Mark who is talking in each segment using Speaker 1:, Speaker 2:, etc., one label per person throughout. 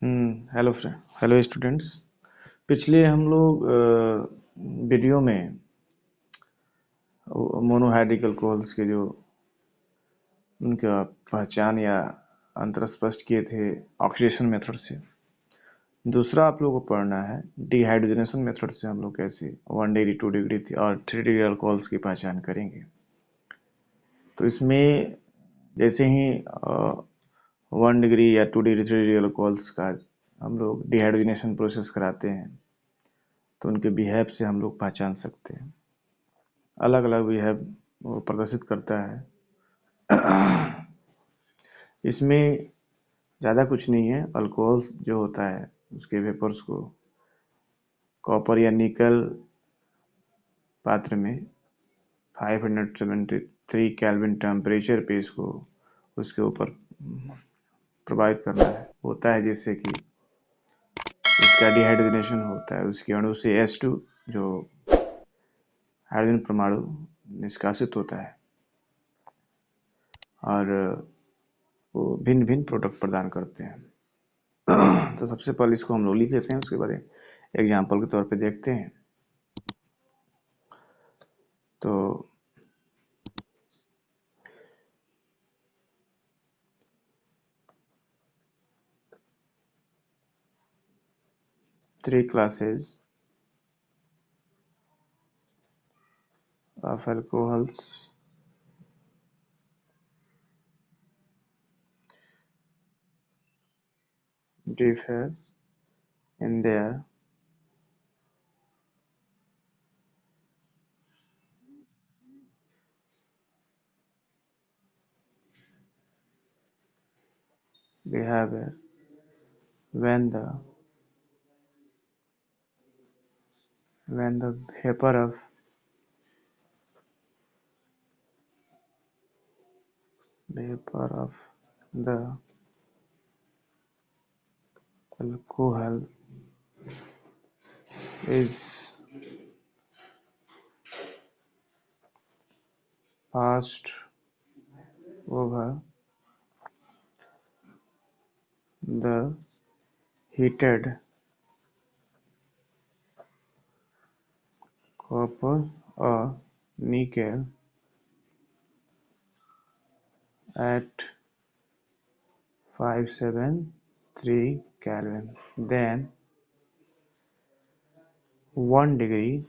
Speaker 1: Hello friend, hello students. पिछले हम लोग वीडियो में मोनोहाइड्रिक अल्कोहल्स के जो उनका पहचान या अंतर स्पष्ट किए थे ऑक्सीडेशन मेथड से। दूसरा आप लोगों को पढ़ना है डिहाइड्रोजनेशन मेथड से हम लोग कैसे 1 डिग्री 2 डिग्री और 3 डिग्री अल्कोहल्स की पहचान करेंगे। तो इसमें जैसे ही 1 डिग्री या 2 डिग्री 3 डिग्री अल्कोहल्स का हम लोग डिहाइड्रोजनेशन प्रोसेस कराते हैं तो उनके बिहेव से हम लोग पहचान सकते हैं। अलग अलग बिहेव वो प्रदर्शित करता है। इसमें ज़्यादा कुछ नहीं है। अल्कोहल जो होता है उसके वेपर्स को कॉपर या निकल पात्र में 573 केल्विन टेम्परेचर पे इसको उसके ऊपर प्रभावित करना है होता है, जिससे कि इसका डिहाइड्रोजनेशन होता है। उसके अणु से H2 जो हाइड्रोजन परमाणु निष्कासित होता है और वो भिन्न भिन्न प्रोडक्ट प्रदान करते हैं। तो सबसे पहले इसको हम लोग लिख लेते हैं, उसके बाद एग्जाम्पल के तौर पे देखते हैं। तो three classes of alcohols differ in their behavior when the vapor of the alcohol is passed over the heated copper or nickel at 573 Kelvin, then 1 degree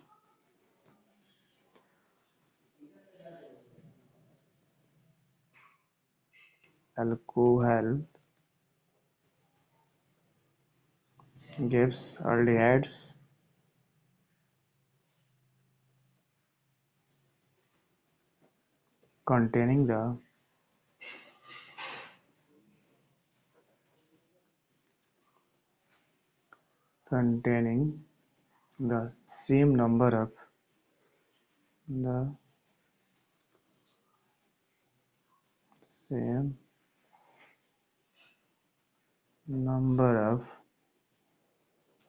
Speaker 1: alcohol gives aldehydes containing the same number of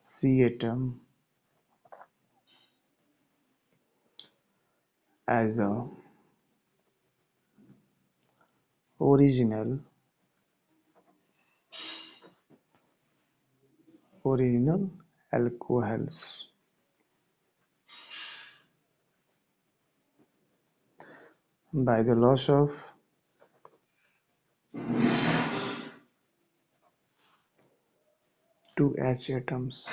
Speaker 1: C atom as the original alcohols. By the loss of two H atoms.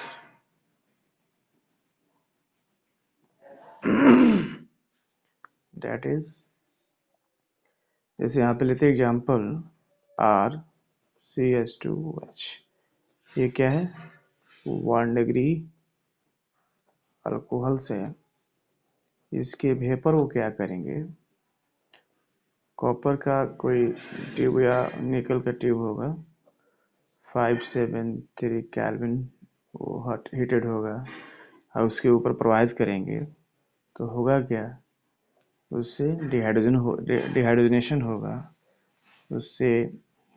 Speaker 1: That is, जैसे यहाँ पे लेते example RCH2OH। ये क्या है? 1 degree alcohol से इसके vapour को क्या करेंगे? कॉपर का कोई ट्यूब या निकल का ट्यूब होगा, 573 केल्विन वो हीटेड होगा और उसके ऊपर प्रवाहित करेंगे तो होगा क्या? उससे डिहाइड्रोजनेशन होगा, उससे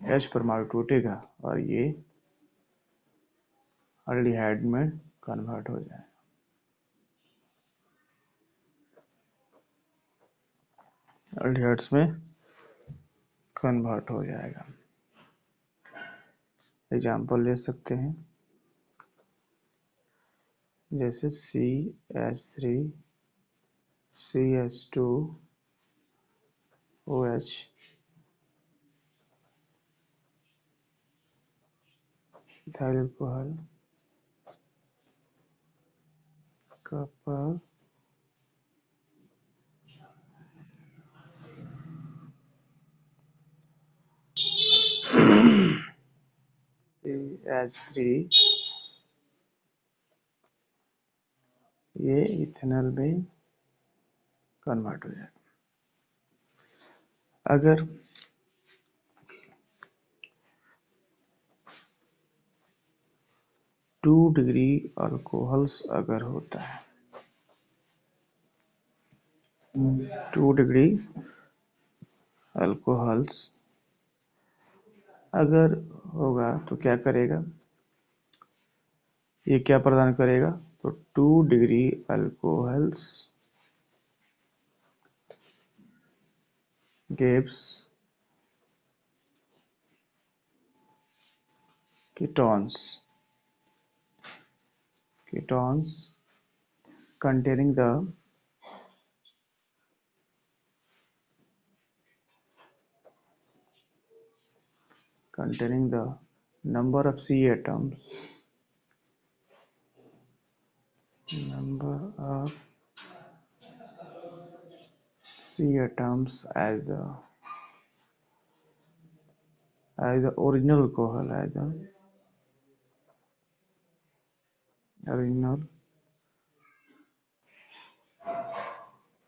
Speaker 1: H परमाणु टूटेगा और ये अल्डिहाइड में कन्वर्ट हो जाए। अल्डिहाइड्स में कन्वर्ट हो जाएगा। एग्जाम्पल ले सकते हैं, जैसे CH3 CH2 OH, ethyl alcohol, copper, CH3, ये इथेनॉल में कन्वर्ट हो जाएगा। अगर 2 डिग्री अल्कोहल्स अगर होता है, 2 डिग्री अल्कोहल्स अगर होगा तो क्या करेगा, ये क्या प्रदान करेगा, तो 2 degree alcohols gives ketones containing the number of C atoms as the original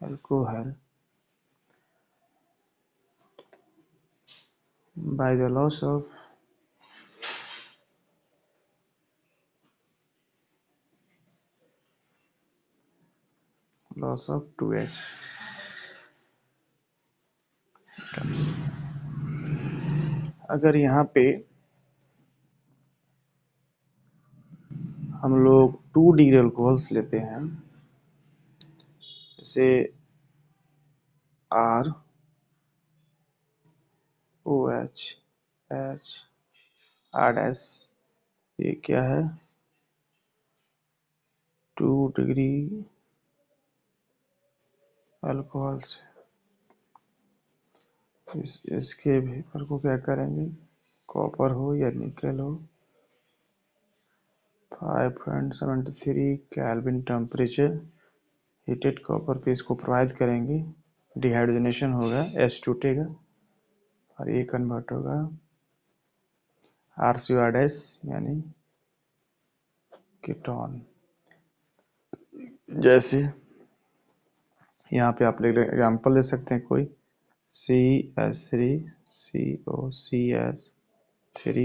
Speaker 1: alcohol, by the loss of loss of 2H atoms। अगर यहाँ पे हम लोग 2 डिग्री अल्कोहल्स लेते हैं, जैसे R OH H R ये क्या है, 2 डिग्री अल्कोहल्स। इसके वेपर को क्या करेंगे, कॉपर हो या निकल हो, 573 केल्विन टेम्परेचर हीटेड कॉपर पे इसको प्रोवाइड करेंगे, डिहाइड्रोजनेशन होगा, H टूटेगा और ये कन्वर्ट होगा RCOR यानी कीटोन। जैसे यहाँ पे आप एग्जाम्पल ले सकते हैं कोई, CH3 COCH3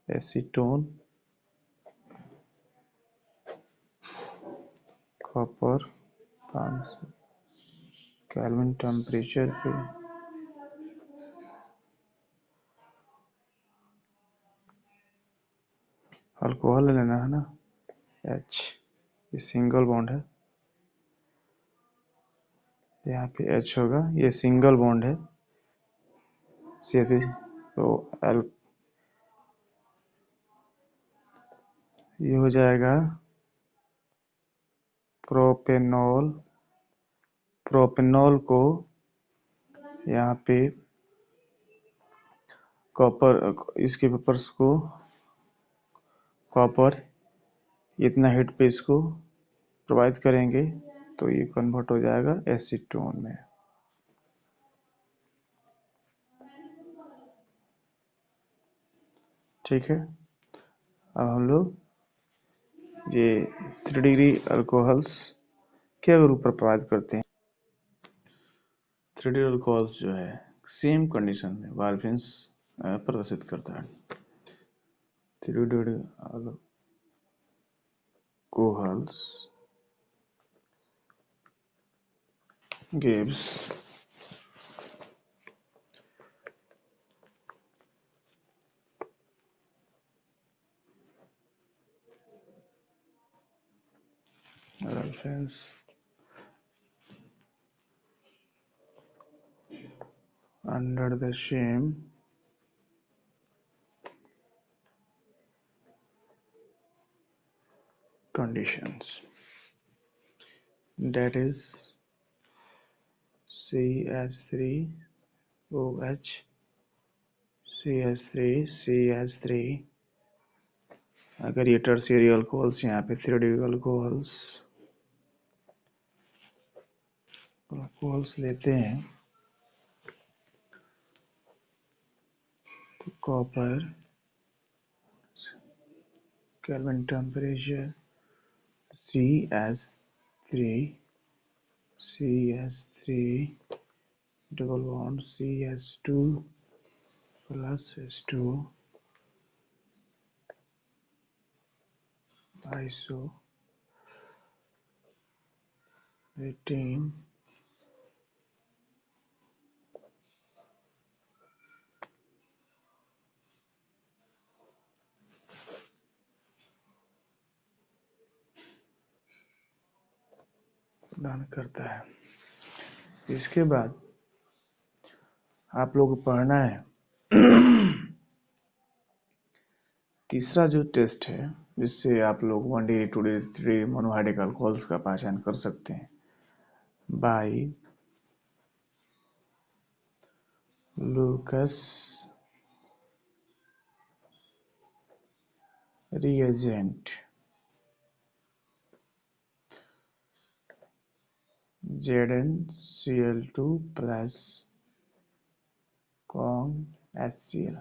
Speaker 1: acetone, copper 500 kelvin temperature पे अल्कोहल लेना है ना, H, ये सिंगल बॉन्ड है, यहाँ पे H होगा, ये सिंगल बॉन्ड है, तो ये हो जाएगा प्रोपेनॉल। प्रोपेनॉल को यहाँ पे कॉपर, इसके पेपर्स को कॉपर इतना हीट पे इसको प्रोवाइड करेंगे तो ये कन्वर्ट हो जाएगा एसीटोन में। ठीक है, अब हम लोग ये 3 डिग्री अल्कोहल्स क्या रूप पर प्रोवाइड करते हैं। 3 डिग्री अल्कोहल्स जो है सेम कंडीशन में वाल्फिन्स प्रदर्शित करता है। 3 degree alcohols gives reference under the same conditions, that is CH3OH, CH3, अगर ये टर्शियरी अल्कोहल्स यहाँ पे 3D अल्कोहल्स लेते हैं तो copper, kelvin temperature, CH3 double bond CH2 plus H2 iso 18 प्रदान करता है। इसके बाद आप लोग को पढ़ना है तीसरा जो टेस्ट है जिससे आप लोग 1D 2D 3D monohydric alcohols का पहचान कर सकते हैं by Lucas reagent, ZnCl2 plus CONHCl।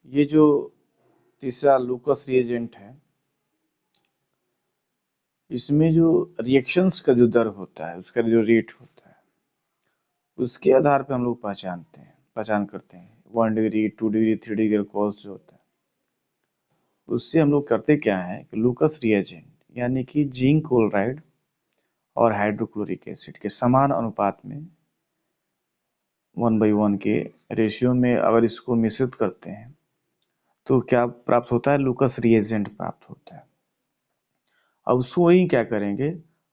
Speaker 1: ये जो तीसरा लूकस रिएजेंट है इसमें जो रिएक्शंस का जो दर होता है उसका जो रेट होता है उसके आधार पे हम लोग पहचान करते हैं 1 डिग्री 2 डिग्री 3 डिग्री अल्कोहल्स जो होता है उससे हम लोग करते क्या है कि लूकस रिएजेंट यानी कि जिंक क्लोराइड और हाइड्रोक्लोरिक एसिड के समान अनुपात में 1:1 के रेशियो में अगर इसको मिश्रित करते हैं तो क्या प्राप्त होता है, लूकस रिएजेंट प्राप्त होता है। अब उसको वही क्या करेंगे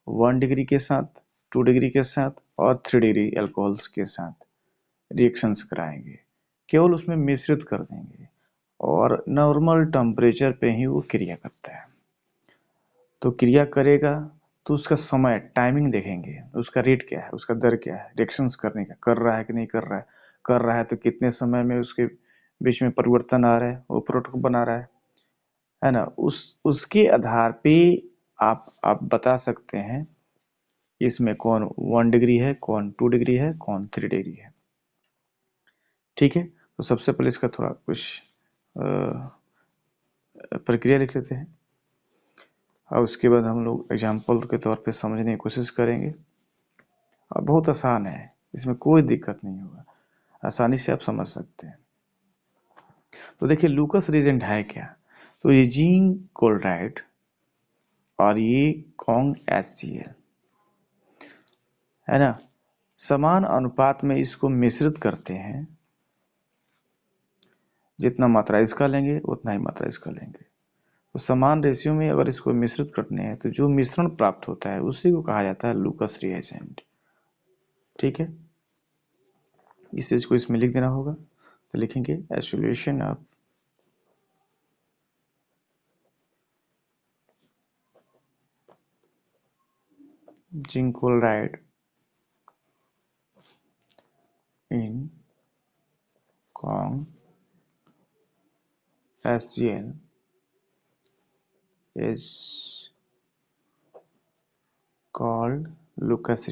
Speaker 1: 1 डिग्री के साथ 2 डिग्री के साथ और 3 डिग्री अल्कोहल्स के साथ रिएक्शंस कराएंगे, केवल उसमें मिश्रित कर देंगे और नॉर्मल टेम्परेचर पे ही वो क्रिया करता है। तो क्रिया करेगा तो उसका समय टाइमिंग देखेंगे, उसका रेट क्या है, उसका दर क्या है रिएक्शंस करने का, कर रहा है कि नहीं कर रहा है, कर रहा है तो कितने समय में उसके बीच में परिवर्तन आ रहा है, वो प्रोडक्ट बना रहा है ना। उसके आधार पे आप बता सकते हैं इसमें कौन 1 डिग्री है, कौन 2 डिग्री है, कौन 3 डिग्री है। ठीक है, तो सबसे पहले इसका थोड़ा कुछ प्रक्रिया लिख लेते हैं और उसके बाद हम लोग एग्जाम्पल के तौर पे समझने की कोशिश करेंगे। और बहुत आसान है, इसमें कोई दिक्कत नहीं होगा, आसानी से आप समझ सकते हैं। तो देखिए लूकस रिएजेंट है क्या, तो ये जिंक क्लोराइड और ये CONHCl है ना, समान अनुपात में इसको मिश्रित करते हैं, जितना मात्रा इसका लेंगे उतना ही मात्रा इसका लेंगे। तो समान रेशियो में अगर इसको मिश्रित करने हैं तो जो मिश्रण प्राप्त होता है उसी को कहा जाता है लूकस रिएजेंट। ठीक है, इस चीज को इसमें लिख देना होगा, तो लिखेंगे association of zinc chloride in CONHCl is called Lucas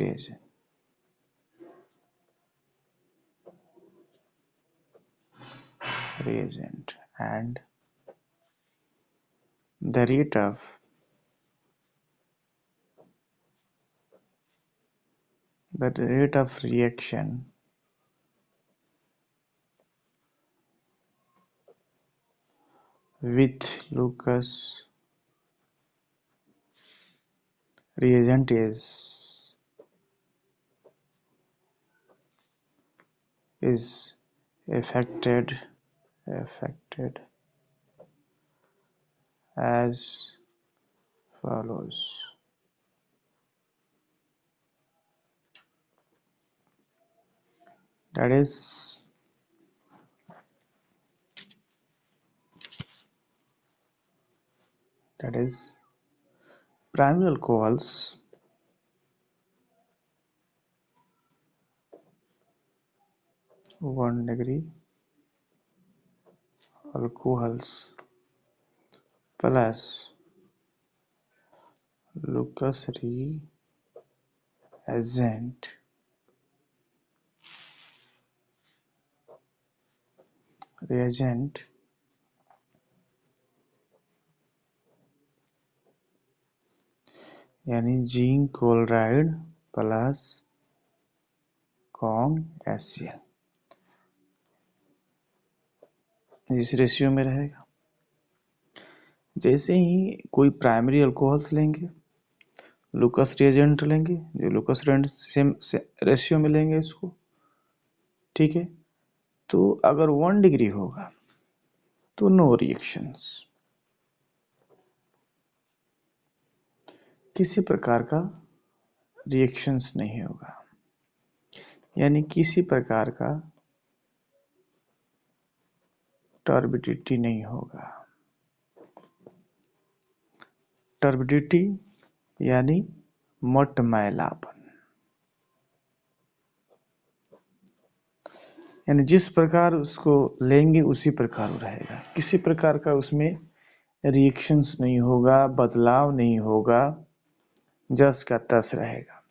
Speaker 1: reagent. And the rate of reaction with Lucas reagent is affected as follows. that is primary alcohols 1 degree alcohols plus Lucas reagent यानी zinc chloride plus conc HCl इस ratio में रहेगा। जैसे ही कोई primary alcohols लेंगे, लूकस reagent लेंगे, जो लूकस reagent same ratio में लेंगे इसको, ठीक है। तो अगर 1 डिग्री होगा तो नो रिएक्शंस, किसी प्रकार का रिएक्शंस नहीं होगा, यानी किसी प्रकार का टर्बिडिटी नहीं होगा। टर्बिडिटी यानी मटमैलापन, यानी जिस प्रकार उसको लेंगे उसी प्रकार वो रहेगा, किसी प्रकार का उसमें रिएक्शंस नहीं होगा, बदलाव नहीं होगा, जस का तस रहेगा।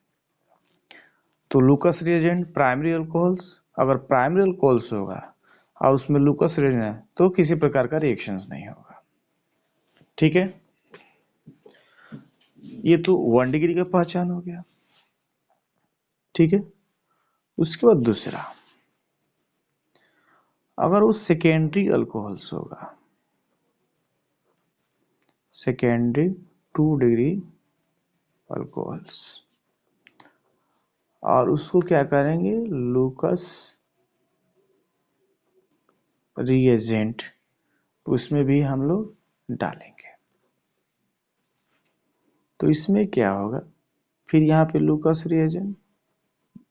Speaker 1: तो लूकस रिएजेंट प्राइमरी अल्कोहल्स, अगर प्राइमरी अल्कोहल्स होगा और उसमें लूकस रिएजेंट है तो किसी प्रकार का रिएक्शंस नहीं होगा, ठीक है। ये तो 1 डिग्री का पहचान हो गया, ठीक है। उसके बाद दूसरा, अगर वो सेकेंडरी अल्कोहल्स होगा, सेकेंडरी 2 डिग्री अल्कोहल्स, और उसको क्या करेंगे, लूकस रिएजेंट उसमें भी हम लोग डालेंगे। तो इसमें क्या होगा, फिर यहाँ पे लूकस रिएजेंट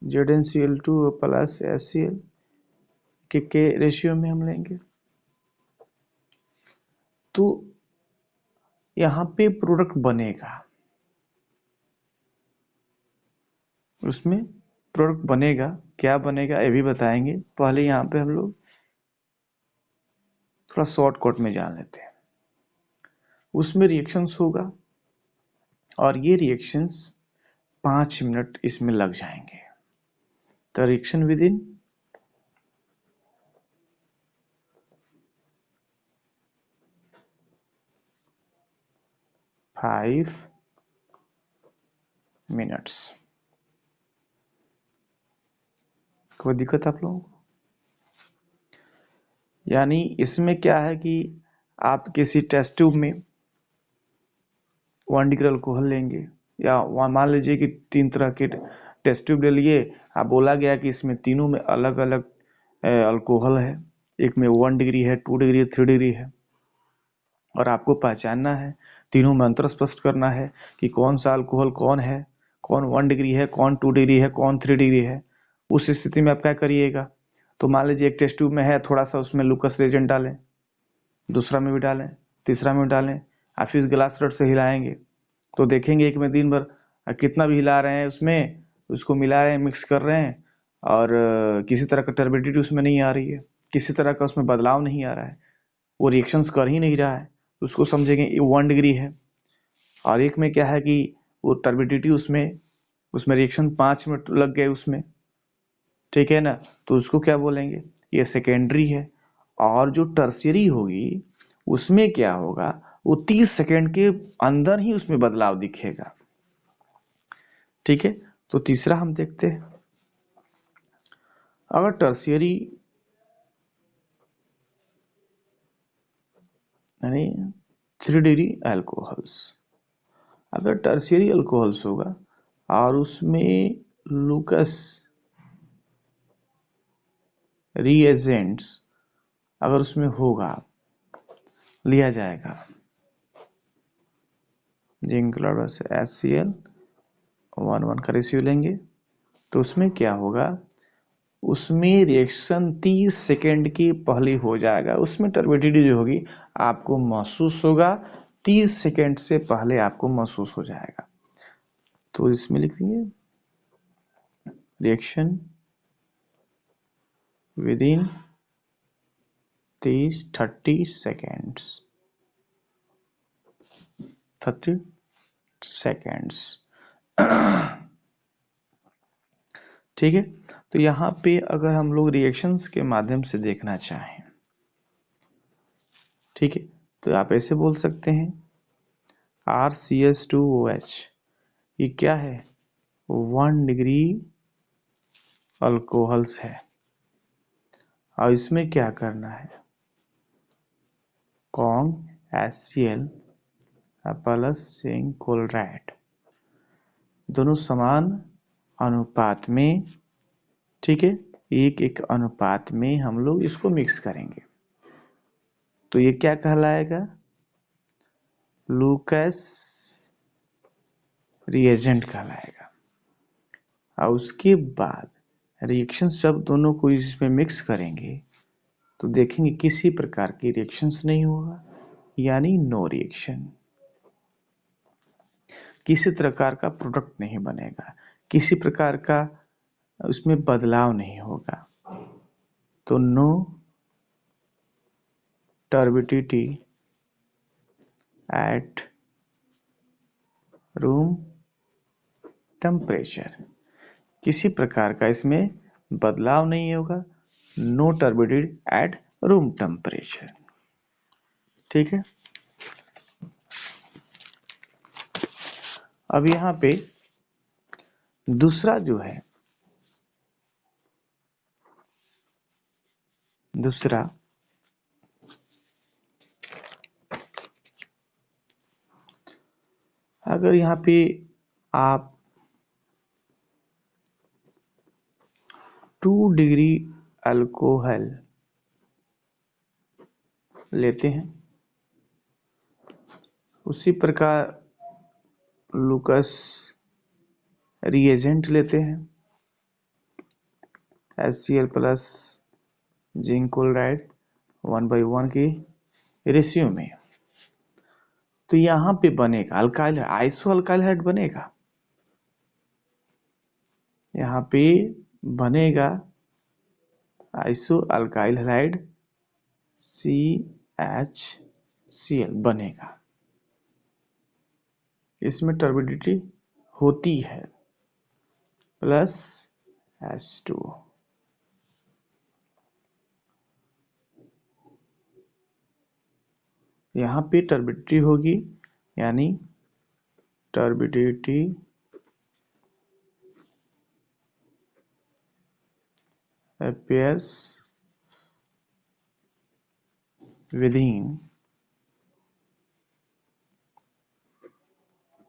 Speaker 1: ZnCl2 प्लस HCl के रेशियो में हम लेंगे। तो यहाँ पे प्रोडक्ट बनेगा, उसमें प्रोडक्ट बनेगा, क्या बनेगा ये भी बताएंगे। पहले यहाँ पे हम लोग थोड़ा शॉर्टकट में जान लेते हैं। उसमें रिएक्शंस होगा और ये रिएक्शंस 5 मिनट इसमें लग जाएंगे। तो रिएक्शन विद इन 5 मिनट्स। कोई दिक्कत आप लोगों को? यानी इसमें क्या है कि आप किसी टेस्ट ट्यूब में 1 डिग्री अल्कोहल लेंगे, या मान लीजिए कि 3 तरह के टेस्ट ट्यूब ले लिए, आप बोला गया कि इसमें तीनों में अलग अलग अल्कोहल है, एक में 1 डिग्री है, 2 डिग्री है, 3 डिग्री है, और आपको पहचानना है, तीनों में अंतर स्पष्ट करना है कि कौन सा अल्कोहल कौन है, कौन 1 डिग्री है, कौन 2 डिग्री है, कौन 3 डिग्री है। उस स्थिति में आप क्या करिएगा, तो मान लीजिए एक टेस्ट ट्यूब में है, थोड़ा सा उसमें लूकस रिएजेंट डालें, दूसरा में भी डालें, तीसरा में भी डालें, आप फिर ग्लास रड से हिलाएंगे तो देखेंगे एक में दिन भर कितना भी हिला रहे हैं, उसमें उसको मिला रहे हैं, मिक्स कर रहे हैं, और किसी तरह का टर्बिडिटी उसमें नहीं आ रही है, किसी तरह का उसमें बदलाव नहीं आ रहा है, वो रिएक्शंस कर ही नहीं रहा है, उसको समझेंगे 1 डिग्री है। और एक में क्या है कि वो टर्बिडिटी उसमें रिएक्शन 5 मिनट लग गए उसमें, ठीक है ना, तो उसको क्या बोलेंगे, ये सेकेंडरी है। और जो टर्शियरी होगी उसमें क्या होगा, वो 30 सेकेंड के अंदर ही उसमें बदलाव दिखेगा, ठीक है। तो तीसरा हम देखते हैं, अगर टर्शियरी यानी 3 डिग्री अल्कोहल्स, अगर टर्शियरी अल्कोहल्स होगा और उसमें लूकस रिएजेंट्स अगर उसमें होगा, लिया जाएगा जिंक क्लोराइड से HCl 1:1 का रेशियो लेंगे, तो उसमें क्या होगा, उसमें रिएक्शन 30 सेकेंड के पहले हो जाएगा, उसमें टर्बिडिटी जो होगी आपको महसूस होगा, 30 सेकेंड से पहले आपको महसूस हो जाएगा। तो इसमें लिख देंगे reaction with in 30 seconds, 30 seconds. ठीक है, तो यहाँ पे अगर हम लोग रिएक्शंस के माध्यम से देखना चाहें, ठीक है, तो आप ऐसे बोल सकते हैं RCH2OH ये क्या है, 1 डिग्री अल्कोहल्स है, और इसमें क्या करना है, Kong HCl plus zinc chloride दोनों समान अनुपात में, ठीक है, एक एक अनुपात में हम लोग इसको मिक्स करेंगे। तो ये क्या कहलाएगा, लूकस रिएजेंट कहलाएगा। और उसके बाद रिएक्शंस जब दोनों को इसमें मिक्स करेंगे तो देखेंगे किसी प्रकार की रिएक्शंस नहीं होगा, यानी नो रिएक्शन, किसी प्रकार का प्रोडक्ट नहीं बनेगा, किसी प्रकार का उसमें बदलाव नहीं होगा। तो no turbidity at room temperature, किसी प्रकार का इसमें बदलाव नहीं होगा, no turbidity at room temperature. ठीक है, अब यहाँ पे दूसरा जो है, दूसरा अगर यहाँ पे आप 2 डिग्री अल्कोहल लेते हैं, उसी प्रकार लूकस रिएजेंट लेते हैं HCl प्लस जिंक क्लोराइड 1/1 की रेशियो में, तो यहाँ पे बनेगा अल्काइल आइसो अल्काइल हाइड बनेगा, यहाँ पे बनेगा आइसो अल्काइल हाइड CHCl बनेगा, इसमें टर्बिडिटी होती है प्लस H2, यहाँ पे टर्बिडिटी होगी, यानी टर्बिडिटी appears within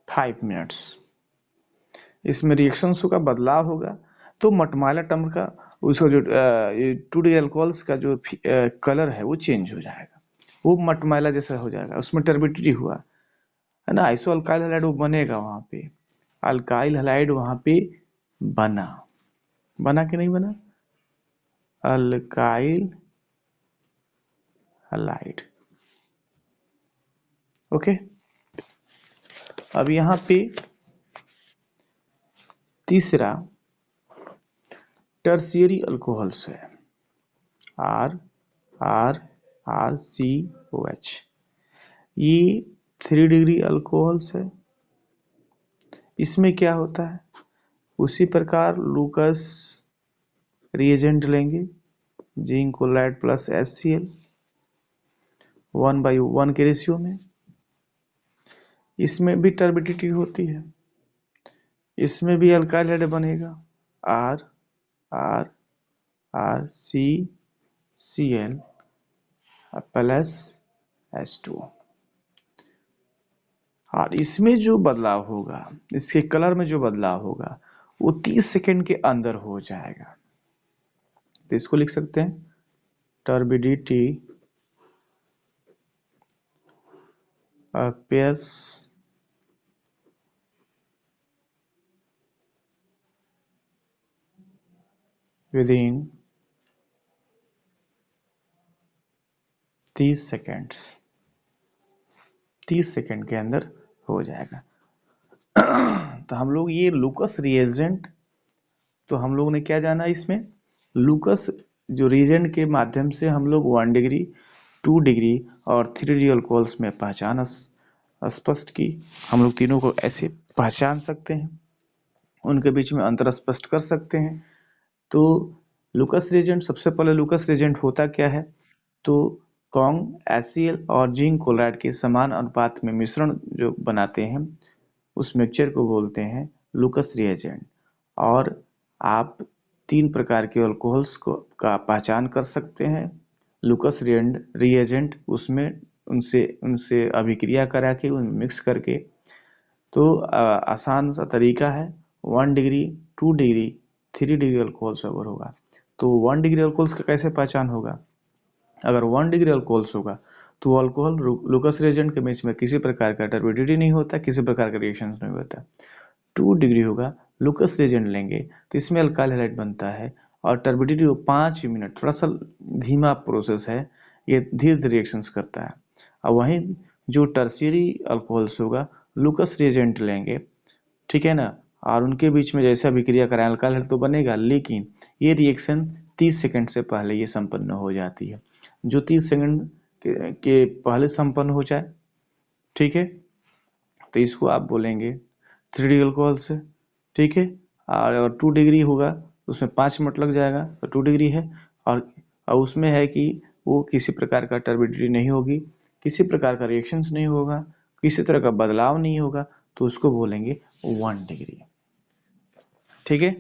Speaker 1: 5 मिनट्स। इसमें रिएक्शंस का बदलाव होगा, तो मटमाला टर्म का उसका जो 2 डी अल्कोहल्स का जो कलर है वो चेंज हो जाएगा, वो मटमैला जैसा हो जाएगा, उसमें टर्बिडिटी हुआ है ना, आइसो अल्काइल हैलाइड वो बनेगा, वहां पे अल्काइल हैलाइड वहां पे बना, बना कि नहीं बना, अल्काइल हैलाइड। ओके, अब यहाँ पे तीसरा टर्शियरी अल्कोहल्स है RCOH, ये 3 डिग्री अल्कोहल्स है, इसमें क्या होता है, उसी प्रकार लूकस रिएजेंट लेंगे जिंक क्लोराइड प्लस HCl 1/1 के रेशियो में, इसमें भी टर्बिडिटी होती है, इसमें भी अल्काइल हाइड बनेगा RCCl प्लस H2, और इसमें जो बदलाव होगा, इसके कलर में जो बदलाव होगा वो 30 सेकेंड के अंदर हो जाएगा। तो इसको लिख सकते हैं turbidity appears within 30 seconds, 30 second के अंदर हो जाएगा। तो हम लोग ये लुकस रिएजेंट, तो हम लोग ने क्या जाना इसमें, लुकस जो रिएजेंट के माध्यम से हम लोग 1 डिग्री, 2 डिग्री और 3 डिग्री अल्कोहल्स में पहचान स्पष्ट की। हम लोग तीनों को ऐसे पहचान सकते हैं, उनके बीच में अंतर स्पष्ट कर सकते हैं। तो लुकस रिएजेंट, सबसे पहले लुकस रिएजेंट होता क्या है, तो कॉन्ग, HCl और जिंक क्लोराइड के समान अनुपात में मिश्रण जो बनाते हैं उस मिक्सचर को बोलते हैं लुकस रिएजेंट। और आप 3 प्रकार के अल्कोहल्स को का पहचान कर सकते हैं लुकस रिएजेंट, उसमें उनसे उनसे अभिक्रिया करा के उन मिक्स करके। तो आसान सा तरीका है, 1 डिग्री, 2 डिग्री, 3 डिग्री अल्कोहल्स अगर होगा तो 1 डिग्री अल्कोहल्स का कैसे पहचान होगा, अगर 1 डिग्री अल्कोहल्स होगा तो अल्कोहल लुकस रिएजेंट के बीच में किसी प्रकार का टर्बिडिटी नहीं होता, किसी प्रकार का रिएक्शन नहीं होता। 2 डिग्री होगा, लुकस रिएजेंट लेंगे तो इसमें अल्काइल हैलाइड बनता है और टर्बिडिटी 5 मिनट, थोड़ा सा धीमा प्रोसेस है, ये धीरे धीरे रिएक्शंस करता है। और वहीं जो टर्शियरी अल्कोहल्स होगा, लुकस रिएजेंट लेंगे, ठीक है ना, और उनके बीच में जैसे अभिक्रिया कराएं अल्काइल हैलाइड तो बनेगा, लेकिन ये रिएक्शन 30 सेकंड से पहले ये संपन्न हो जाती है। जो 30 सेकंड के पहले संपन्न हो जाए, ठीक है, तो इसको आप बोलेंगे 3 डिग्री अल्कोहल से, ठीक है। और 2 डिग्री होगा उसमें 5 मिनट लग जाएगा, तो 2 डिग्री है। और उसमें है कि वो किसी प्रकार का टर्बिडिटी नहीं होगी, किसी प्रकार का रिएक्शंस नहीं होगा, किसी तरह का बदलाव नहीं होगा, तो उसको बोलेंगे 1 डिग्री, ठीक है।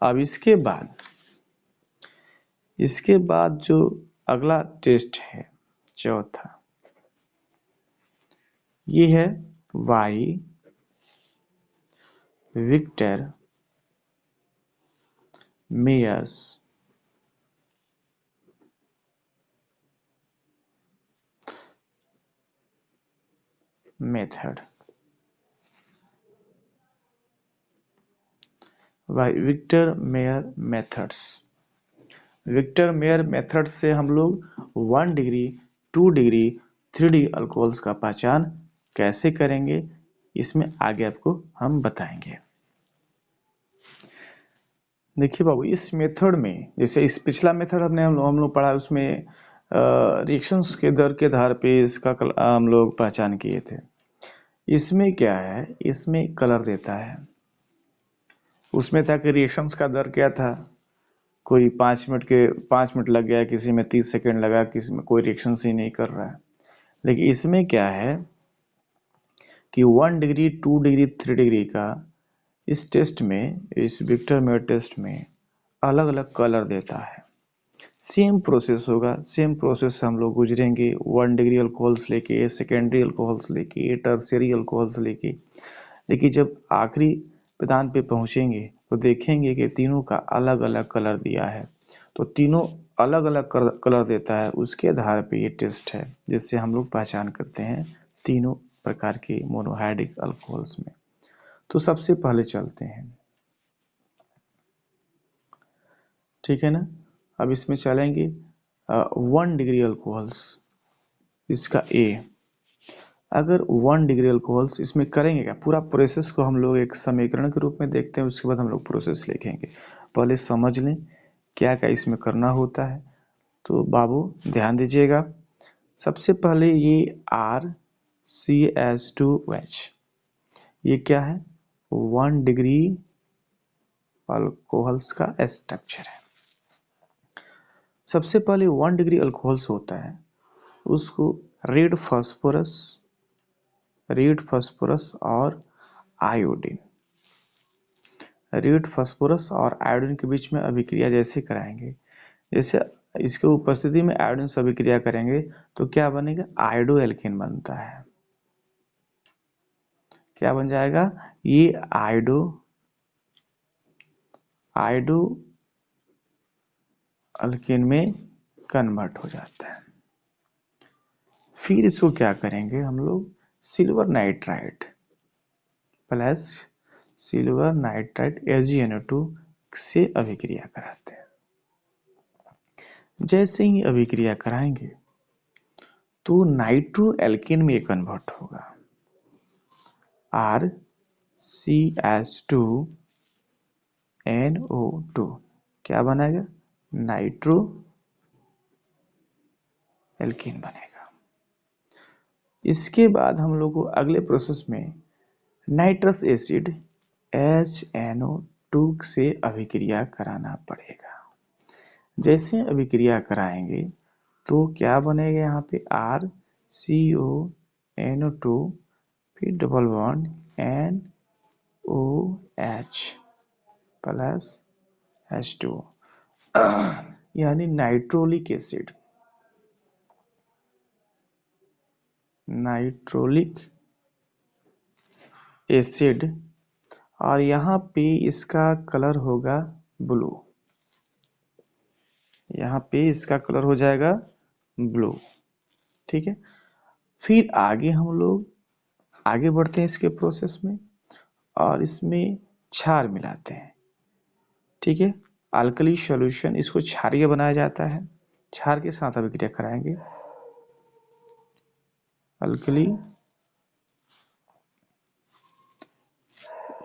Speaker 1: अब इसके बाद जो अगला टेस्ट है चौथा, ये है वाई Victor Meyer's method. Victor Meyer methods, Victor Meyer method से हम लोग 1 डिग्री, 2 डिग्री, 3 डिग्री अल्कोहल्स का पहचान कैसे करेंगे, इसमें आगे आपको हम बताएंगे। देखिए बाबू, इस मेथड में जैसे इस पिछला मेथड हम लोग पढ़ा, उसमें रिएक्शंस के दर के आधार पे इसका हम लोग पहचान किए थे। इसमें क्या है, इसमें कलर देता है। उसमें था कि रिएक्शंस का दर क्या था, कोई 5 मिनट लग गया, किसी में 30 सेकेंड लगा, किसी में कोई रिएक्शन ही नहीं कर रहा है। लेकिन इसमें क्या है कि 1 डिग्री, 2 डिग्री, 3 डिग्री का इस टेस्ट में, इस विक्टर मेयर टेस्ट में अलग अलग कलर देता है। सेम प्रोसेस होगा, सेम प्रोसेस से हम लोग गुजरेंगे, 1 डिग्री अल्कोहल्स लेके, सेकेंडरी अल्कोहल्स लेके, टर्शियरी अल्कोहल्स लेके। लेकिन जब आखिरी पैदान पे पहुंचेंगे तो देखेंगे कि तीनों का अलग अलग कलर दिया है। तो तीनों अलग अलग कलर देता है, उसके आधार पे ये टेस्ट है, जिससे हम लोग पहचान करते हैं तीनों प्रकार के मोनोहाइड्रिक अल्कोहल्स में। तो सबसे पहले चलते हैं, ठीक है ना। अब इसमें चलेंगे 1 डिग्री अल्कोहल्स, इसका ए। अगर 1 डिग्री अल्कोहल्स इसमें करेंगे क्या, पूरा प्रोसेस को हम लोग एक समीकरण के रूप में देखते हैं, उसके बाद हम लोग प्रोसेस लिखेंगे। पहले समझ लें क्या क्या इसमें करना होता है। तो बाबू ध्यान दीजिएगा, सबसे पहले ये RCH2OH, ये क्या है, 1 डिग्री अल्कोहल्स का स्ट्रक्चर है। सबसे पहले 1 डिग्री अल्कोहल्स होता है, उसको रेड फास्फोरस और आयोडीन, रेड फास्फोरस और आयोडीन के बीच में अभिक्रिया जैसे कराएंगे, जैसे इसके उपस्थिति में आयोडीन से अभिक्रिया करेंगे तो क्या बनेगा, आयोडो एल्केन बनता है। क्या बन जाएगा, ये आयोडो एल्केन में कन्वर्ट हो जाता है। फिर इसको क्या करेंगे हम लोग, silver nitride plus silver nitride AgNO2 से अभिक्रिया कराते हैं। जैसे ही अभिक्रिया कराएंगे तो नाइट्रो एल्केन में कन्वर्ट होगा, RCH2NO2 क्या बनेगा, नाइट्रो एल्केन बनेगा। इसके बाद हम लोग को अगले प्रोसेस में नाइट्रस एसिड HNO2 से अभिक्रिया कराना पड़ेगा। जैसे अभिक्रिया कराएंगे तो क्या बनेगा, यहाँ पे RCONO2 फिर double bond NOH plus H2 यानी नाइट्रोलिक एसिड, नाइट्रोलिक एसिड, और यहाँ पे इसका कलर होगा ब्लू, यहाँ पे इसका कलर हो जाएगा ब्लू। ठीक है, फिर आगे हम लोग आगे बढ़ते हैं इसके प्रोसेस में और इसमें क्षार मिलाते हैं। ठीक है, अल्कली सॉल्यूशन, इसको क्षारीय बनाया जाता है, क्षार के साथ अभिक्रिया कराएंगे। अल्कली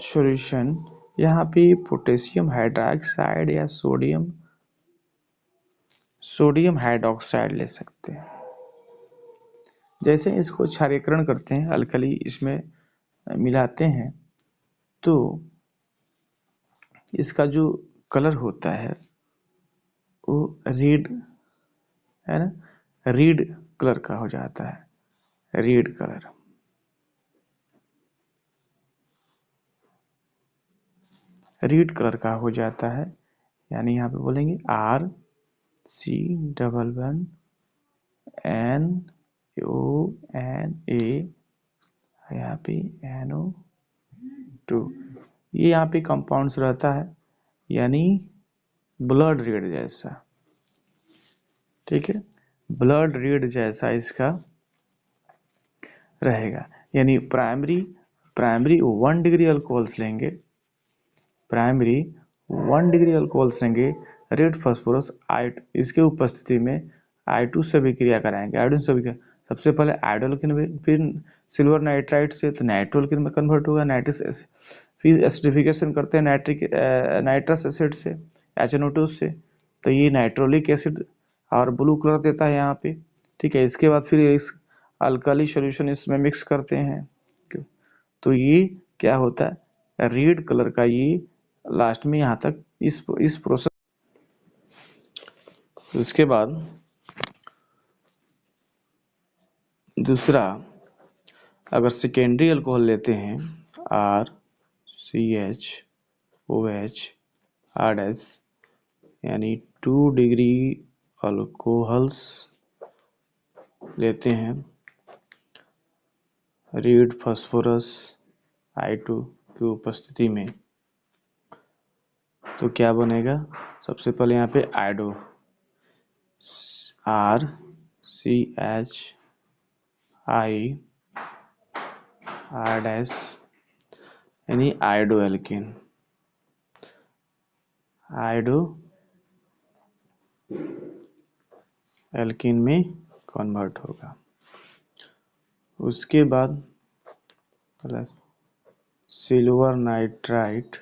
Speaker 1: सॉल्यूशन, यहाँ पे पोटेशियम हाइड्रोक्साइड या सोडियम हाइड्रोक्साइड ले सकते हैं। जैसे इसको क्षारीकरण करते हैं, अल्कली इसमें मिलाते हैं, तो इसका जो कलर होता है वो रेड है ना, रेड कलर का हो जाता है, रेड कलर, रेड कलर का हो जाता है। यानी यहाँ पे बोलेंगे RCNNA, यहाँ पे NO2, ये यहाँ पे कंपाउंड्स रहता है, यानी ब्लड रेड जैसा। ठीक है, ब्लड रेड जैसा इसका रहेगा। यानी प्राइमरी 1 डिग्री अल्कोहल्स लेंगे, प्राइमरी 1 डिग्री अल्कोहल्स लेंगे, रेड फास्फोरस इसके उपस्थिति में I2 से अभिक्रिया कराएंगे। आयोडीन से अभिक्रिया, सबसे पहले आयोडोल्किन में, फिर सिल्वर नाइट्राइट से तो नाइट्रोल्किन में कन्वर्ट होगा, नाइट्रस एसिड, फिर एसिडिफिकेशन करते हैं नाइट्रस एसिड से, HNO2 से, तो ये नाइट्रोलिक एसिड और ब्लू कलर देता है यहाँ पे। ठीक है, इसके बाद फिर इस अल्कली सॉल्यूशन इसमें मिक्स करते हैं, तो ये क्या होता है, रेड कलर का, ये लास्ट में यहाँ तक इस प्रोसेस। इसके बाद दूसरा, अगर सेकेंडरी अल्कोहल लेते हैं, RCHOH RS, यानी 2 डिग्री अल्कोहल्स लेते हैं, रेड फास्फोरस I2 की उपस्थिति में, तो क्या बनेगा, सबसे पहले यहाँ पे आयोडो RCHI यानी आयोडो एल्केन, आयोडो एल्केन में कन्वर्ट होगा। उसके बाद plus silver nitrite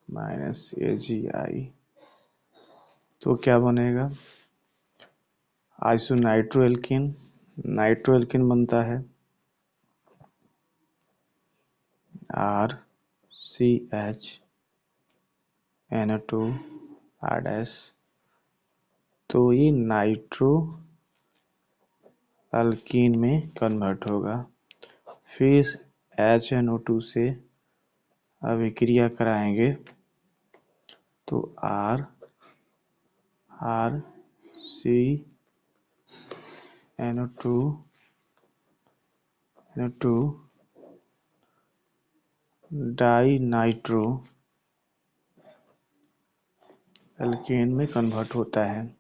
Speaker 1: minus AgI, तो क्या बनेगा, आइसोनाइट्रो एल्केन, नाइट्रो एल्केन बनता है RCHNO2 RS, तो ये नाइट्रो अल्कीन में कन्वर्ट होगा। फिर HNO2 से अभिक्रिया कराएंगे तो RCNO2 डाई नाइट्रो एल्केन में कन्वर्ट होता है।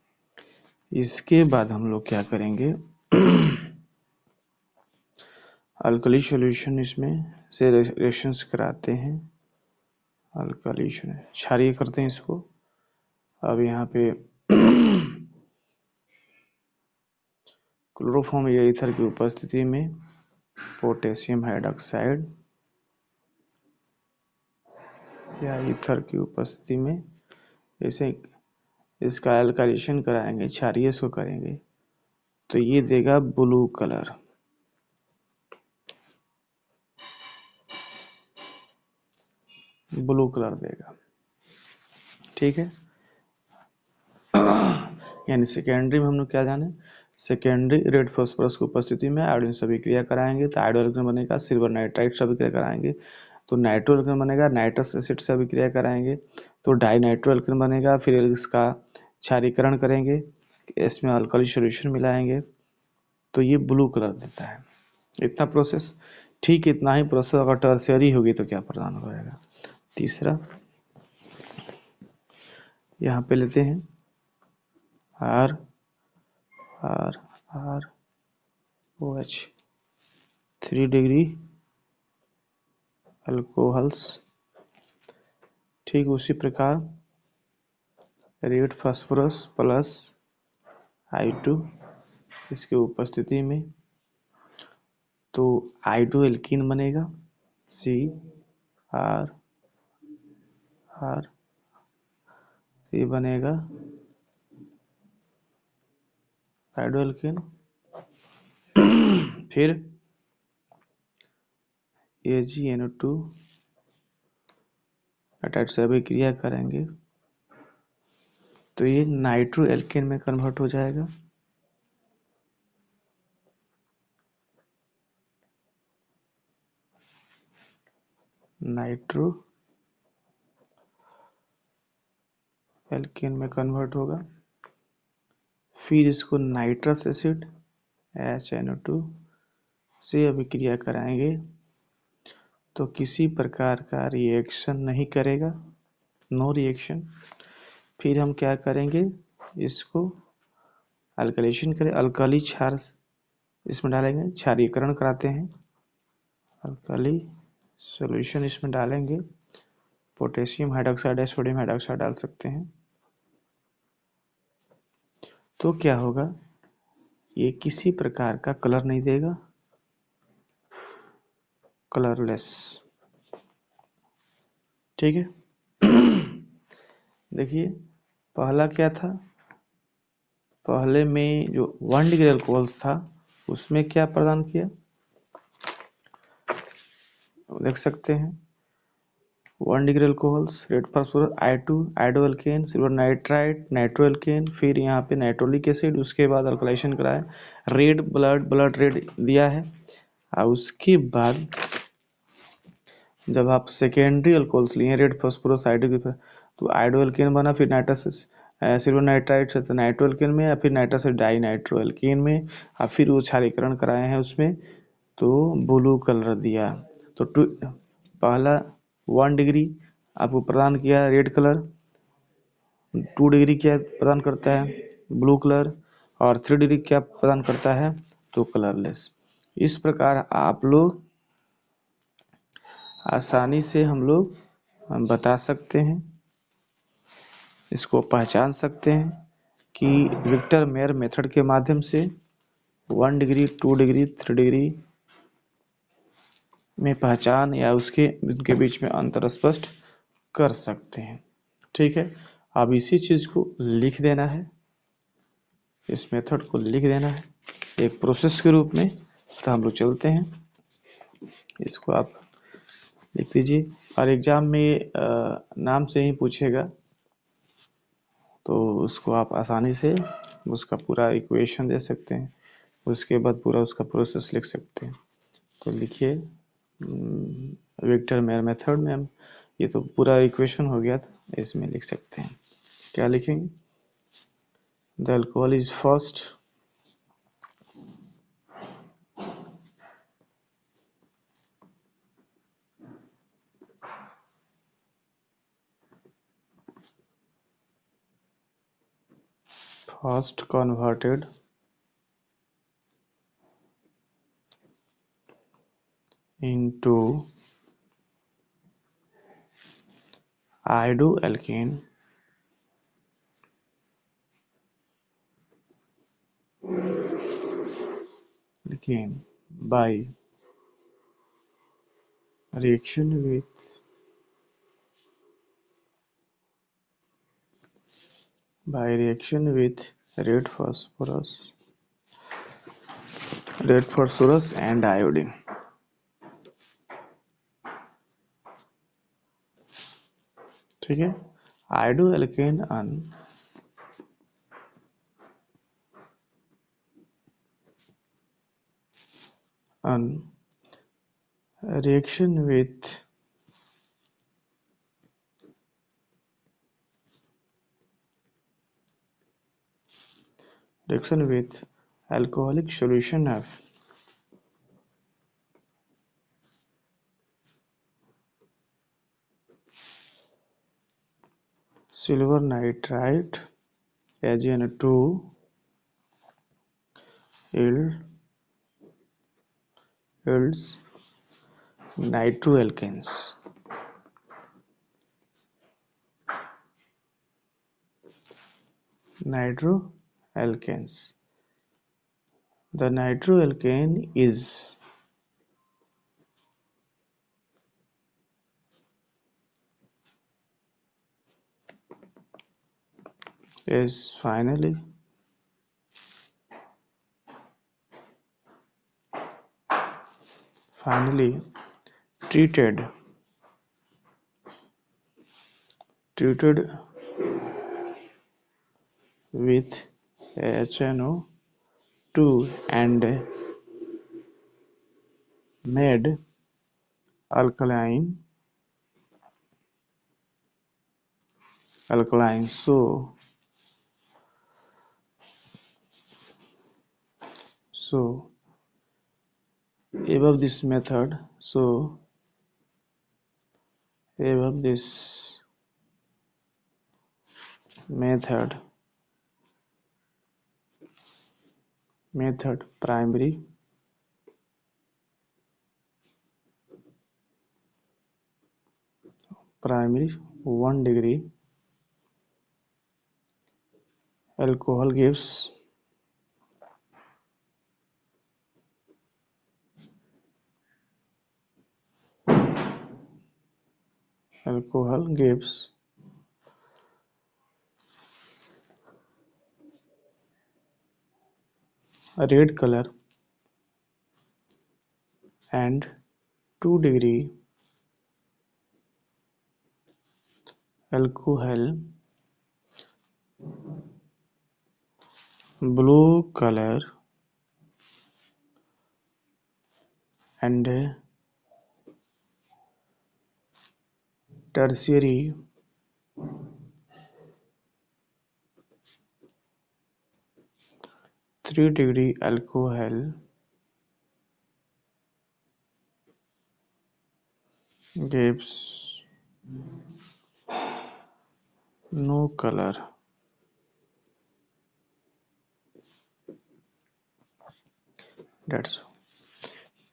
Speaker 1: इसके बाद हम लोग क्या करेंगे, अल्कली सॉल्यूशन इसमें से रिएक्शंस कराते हैं, अल्कली क्षारीय करते हैं इसको, अब यहाँ पे क्लोरोफॉर्म या ईथर की उपस्थिति में पोटेशियम हाइड्रोक्साइड या ईथर की उपस्थिति में इसे इसका एल्काइलेशन कराएंगे, क्षारीय इसको करेंगे, तो ये देगा ब्लू कलर। ब्लू कलर देगा, ठीक है। यानी सेकेंडरी में हम लोग क्या जाने, सेकेंडरी रेड फास्फोरस की उपस्थिति में आयोडीन से अभिक्रिया कराएंगे तो आयोडीन बनेगा, सिल्वर नाइट्राइट से अभिक्रिया कराएंगे तो नाइट्रो एल्केन बनेगा, नाइट्रस एसिड से अभिक्रिया कराएंगे तो डाई नाइट्रो एल्केन बनेगा, फिर इसका क्षारीकरण करेंगे, इसमें अल्कली सॉल्यूशन मिलाएंगे तो ये ब्लू कलर देता है। इतना प्रोसेस, ठीक इतना ही प्रोसेस अगर टर्शियरी होगी तो क्या प्रदान करेगा। तीसरा यहाँ पे लेते हैं R R R O H 3 degree alcohols, ठीक उसी प्रकार रेड फास्फोरस प्लस I2 इसके उपस्थिति में तो I2 एल्कीन बनेगा, C R R, ये बनेगा I2 एल्कीन। फिर AgNO2 अटैच से अभिक्रिया करेंगे तो ये नाइट्रो एल्केन में कन्वर्ट हो जाएगा। नाइट्रो एल्केन में कन्वर्ट होगा। फिर इसको नाइट्रस एसिड HNO2 से अभिक्रिया कराएंगे तो किसी प्रकार का रिएक्शन नहीं करेगा, नो रिएक्शन। फिर हम क्या करेंगे, इसको अल्कलेशन करें, अल्कली क्षार इसमें डालेंगे, क्षारीकरण कराते हैं, अल्कली सॉल्यूशन इसमें डालेंगे, पोटेशियम हाइड्रोक्साइड या सोडियम हाइड्रोक्साइड डाल सकते हैं। तो क्या होगा, ये किसी प्रकार का कलर नहीं देगा, कलरलेस, ठीक है। देखिए पहला क्या था, पहले में जो 1 डिग्री अल्कोहल्स था उसमें क्या प्रदान किया, देख सकते हैं 1 degree alcohols, red phosphorus, I2 iodo alkane, silver nitrite, nitro alkane, फिर यहाँ पे नाइट्रोलिक एसिड, उसके बाद अल्कलाइजेशन कराया, रेड ब्लड रेड दिया है। और उसके बाद जब आप सेकेंडरी अल्कोहल्स लिए रेड फास्फोरस आयोडो के, तो आयोडो एल्केन बना, फिर नाइट्रस सिल्वर नाइट्राइट से नाइट्रो एल्केन में, या फिर नाइट्रस से डाई नाइट्रो एल्केन में, और फिर वो क्षारीकरण कराए हैं उसमें तो ब्लू कलर दिया। तो पहला 1 डिग्री आपको प्रदान किया रेड कलर, 2 डिग्री क्या प्रदान करता है, ब्लू कलर, और 3 डिग्री क्या प्रदान करता है, तो कलरलेस। इस प्रकार आप लोग आसानी से हम लोग बता सकते हैं, इसको पहचान सकते हैं कि विक्टर मेयर मेथड के माध्यम से 1 डिग्री 2 डिग्री 3 डिग्री में पहचान या उसके उनके बीच में अंतर स्पष्ट कर सकते हैं, ठीक है। अब इसी चीज़ को लिख देना है, इस मेथड को लिख देना है एक प्रोसेस के रूप में। तो हम लोग चलते हैं, इसको आप लिख दीजिए, और एग्जाम में नाम से ही पूछेगा तो उसको आप आसानी से उसका पूरा इक्वेशन दे सकते हैं, उसके बाद पूरा उसका प्रोसेस लिख सकते हैं। तो लिखिए विक्टर मेयर मेथड में हम, ये तो पूरा इक्वेशन हो गया था, इसमें लिख सकते हैं, क्या लिखेंगे, the alcohol is first converted into iodoalkane alkane by reaction with red phosphorus and iodine. ठीक है, आयोडोएल्केन on reaction with alcoholic solution of silver nitrite AgNO2 yields nitroalkanes. The nitroalkane is finally treated with HNO2 and made alkaline. So above this method, primary 1 degree alcohol gives a red color, and 2 degree alcohol blue color and tertiary 3 degree alcohol gives no color. That's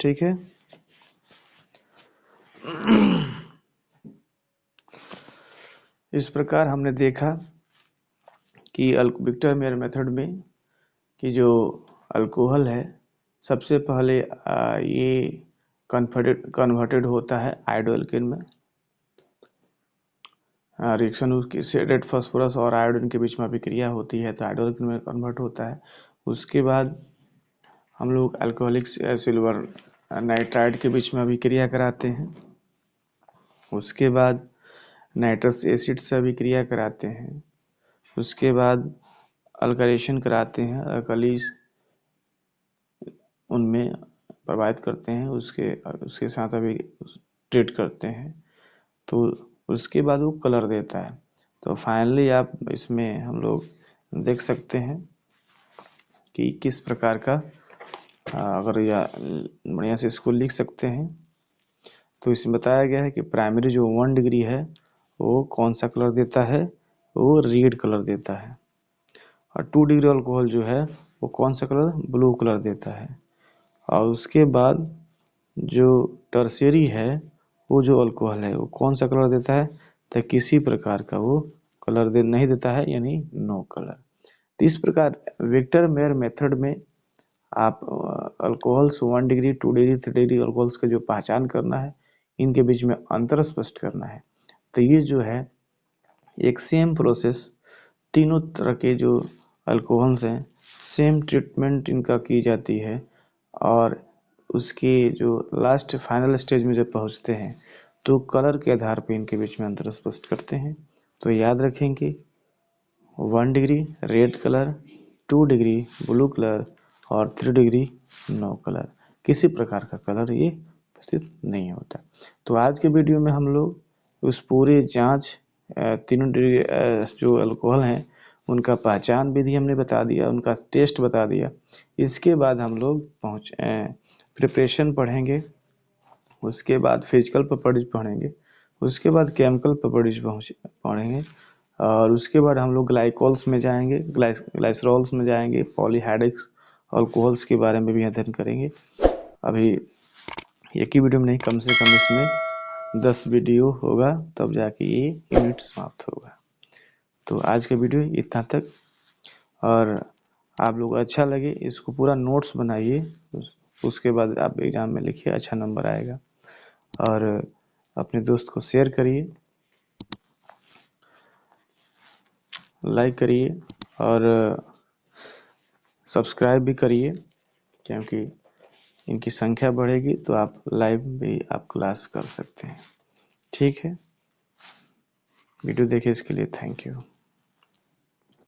Speaker 1: ठीक है। इस प्रकार हमने देखा कि Victor Meyer method में कि जो अल्कोहल है सबसे पहले ये कन्वर्टेड होता है आयोडोएल्केन में। रिएक्शन से रेड फास्फोरस और आयोडीन के बीच में अभिक्रिया होती है तो आयोडोएल्केन में कन्वर्ट होता है। उसके बाद हम लोग अल्कोहलिक सिल्वर नाइट्राइड के बीच में अभिक्रिया कराते हैं। उसके बाद नाइट्रस एसिड से अभिक्रिया कराते हैं। उसके बाद अल्कलेशन कराते हैं, अल्कलीस उनमें प्रभावित करते हैं, उसके साथ अभी ट्रीट करते हैं तो उसके बाद वो कलर देता है। तो फाइनली आप इसमें हम लोग देख सकते हैं कि किस प्रकार का अगर या बढ़िया से इसको लिख सकते हैं तो इसमें बताया गया है कि प्राइमरी जो 1 डिग्री है वो कौन सा कलर देता है, वो रेड कलर देता है, और 2 डिग्री अल्कोहल जो है वो कौन सा कलर, ब्लू कलर देता है। और उसके बाद जो टर्शियरी है वो जो अल्कोहल है वो कौन सा कलर देता है, तो किसी प्रकार का वो कलर नहीं देता है, यानी नो कलर। तो इस प्रकार विक्टर मेयर मेथड में आप alcohols 1 degree 2 degree 3 degree alcohols का जो पहचान करना है, इनके बीच में अंतर स्पष्ट करना है। तो ये जो है एक सेम प्रोसेस, तीनों तरह के जो अल्कोहल्स हैं सेम ट्रीटमेंट इनका की जाती है, और उसके जो लास्ट फाइनल स्टेज में जब पहुंचते हैं तो कलर के आधार पर इनके बीच में अंतर स्पष्ट करते हैं। तो याद रखेंगे 1 degree red colour, 2 degree blue colour और 3 डिग्री नो कलर, किसी प्रकार का कलर ये उपस्थित नहीं होता। तो आज के वीडियो में हम लोग उस पूरे जांच तीनों डिग्री जो अल्कोहल हैं उनका पहचान विधि हमने बता दिया, उनका टेस्ट बता दिया। इसके बाद हम लोग प्रिपरेशन पढ़ेंगे, उसके बाद फिजिकल प्रॉपर्टीज पढ़ेंगे, उसके बाद केमिकल प्रॉपर्टीज पढ़ेंगे, और उसके बाद हम लोग ग्लाइकोल्स में जाएंगे, ग्लाइसरॉल्स में जाएंगे, पॉलीहाइड्रिक अल्कोहल्स के बारे में भी अध्ययन करेंगे। अभी एक ही वीडियो में नहीं, कम से कम इसमें 10 वीडियो होगा, तब जाके ये यूनिट समाप्त होगा। तो आज का वीडियो इतना तक, और आप लोग अच्छा लगे इसको पूरा नोट्स बनाइए, उसके बाद आप एग्जाम में लिखिए, अच्छा नंबर आएगा। और अपने दोस्त को शेयर करिए, लाइक करिए और सब्सक्राइब भी करिए, क्योंकि इनकी संख्या बढ़ेगी तो आप लाइव भी आप क्लास कर सकते हैं। ठीक है, वीडियो देखे इसके लिए थैंक यू।